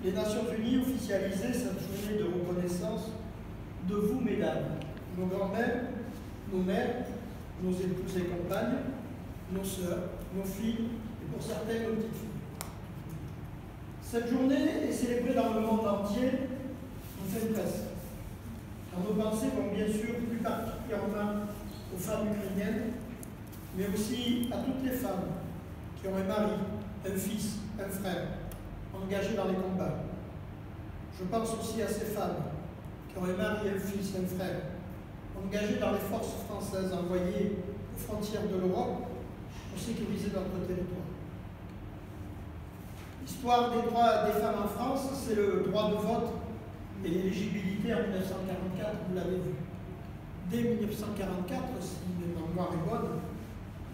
les Nations Unies officialisaient cette journée de reconnaissance de vous, mesdames, nos grands-mères, nos mères, nos épouses et compagnes, nos sœurs, nos filles et pour certaines nos petites filles. Cette journée est célébrée dans le monde entier en fait presse. Car nos pensées vont bien sûr plus particulièrement aux femmes ukrainiennes, mais aussi à toutes les femmes qui ont un mari, un fils, un frère engagés dans les combats. Je pense aussi à ces femmes qui ont un mari, un fils, un frère engagés dans les forces françaises envoyées aux frontières de l'Europe pour sécuriser notre territoire. L'histoire des droits des femmes en France, c'est le droit de vote et l'éligibilité en 1944, vous l'avez vu. Dès 1944, si ma mémoire est bonne,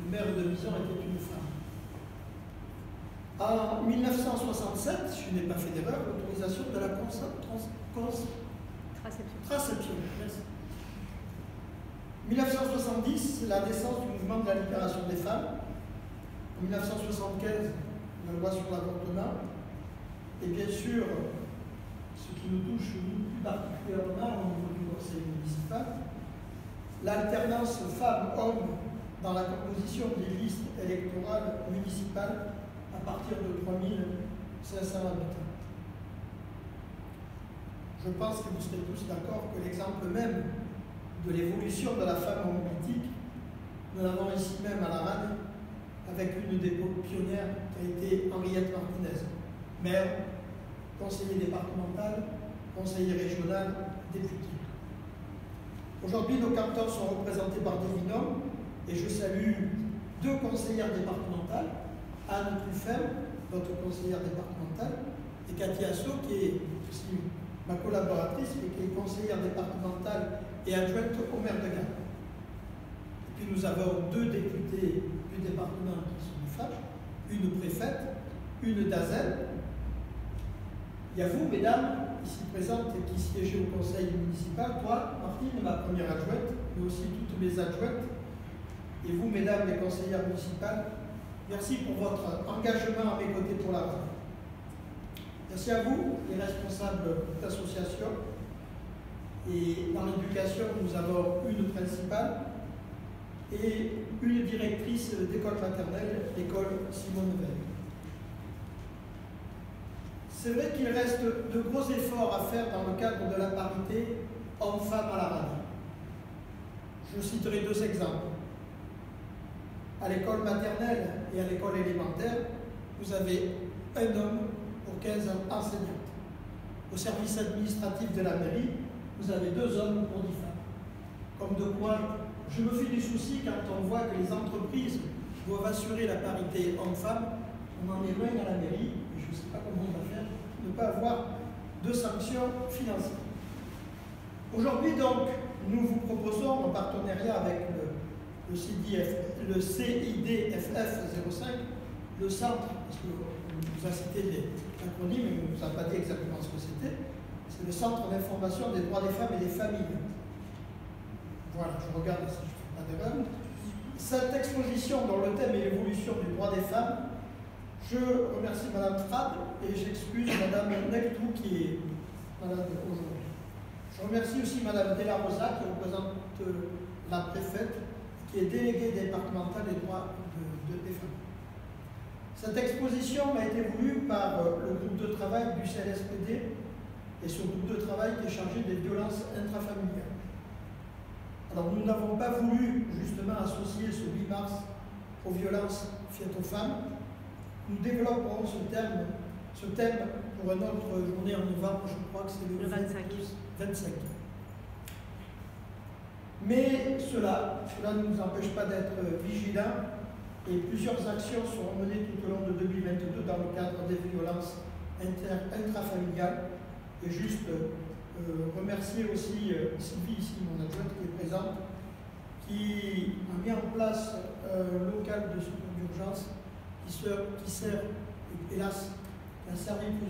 le maire de Mison était une femme. En 1967, je n'ai pas fait d'erreur, l'autorisation de la traception. Merci. 1970, la naissance du mouvement de la libération des femmes. En 1975, la loi sur l'avortement. Et bien sûr, ce qui nous touche nous plus particulièrement au niveau du conseil municipal, l'alternance femmes-hommes dans la composition des listes électorales municipales à partir de 3500 habitants. Je pense que vous serez tous d'accord que l'exemple même de l'évolution de la femme en politique, nous l'avons ici même à La Ragne, avec une des pionnières qui a été Henriette Martinez, maire, conseiller départemental, conseiller régional, député. Aujourd'hui, nos cantons sont représentés par des binômes et je salue deux conseillères départementales, Anne Truffel, notre conseillère départementale, et Cathy Assot, qui est aussi ma collaboratrice, mais qui est conseillère départementale et adjointe au maire de Gand. Et puis nous avons deux députés du département qui sont des femmes, une préfète, une d'Azel. Il y a vous, mesdames, ici présentes, qui siégez au conseil municipal, toi, Martine, ma première adjointe, mais aussi toutes mes adjointes, et vous, mesdames les conseillères municipales, merci pour votre engagement à mes côtés pour la Ragne. Merci à vous, les responsables d'associations. Et dans l'éducation, nous avons une principale et une directrice d'école maternelle, l'école Simone Veil. C'est vrai qu'il reste de gros efforts à faire dans le cadre de la parité hommes-femmes à la Ragne. Je citerai deux exemples. À l'école maternelle et à l'école élémentaire, vous avez un homme pour 15 enseignantes. Au service administratif de la mairie, vous avez 2 hommes pour 10 femmes. Comme de quoi, je me fais du souci quand on voit que les entreprises doivent assurer la parité homme-femme. On en est loin à la mairie, et je ne sais pas comment on va faire, ne pas avoir de sanctions financières. Aujourd'hui, donc, nous vous proposons, en partenariat avec le CIDFF 05, le centre, parce que vous a cité l'acronyme, mais on ne vous a pas dit exactement ce que c'était, c'est le Centre d'information des droits des femmes et des familles. Voilà, je regarde si je ne fais pas d'erreur. Cette exposition dont le thème est l'évolution du droit des femmes, je remercie Madame Frade et j'excuse Madame Nectou qui est malade aujourd'hui. Je remercie aussi Madame Della Rosa qui représente la préfète, qui est déléguée départementale des droits des femmes. Cette exposition m'a été voulue par le groupe de travail du CLSPD et ce groupe de travail qui est chargé des violences intrafamiliales. Alors nous n'avons pas voulu justement associer ce 8 mars aux violences faites aux femmes. Nous développerons ce thème pour une autre journée en novembre, je crois que c'est le 25. Mais cela ne nous empêche pas d'être vigilants et plusieurs actions seront menées tout au long de 2022 dans le cadre des violences intrafamiliales. Et juste remercier aussi Sylvie, ici mon adjointe qui est présente, qui a mis en place un local de secours d'urgence qui sert, hélas, qui a servi plusieurs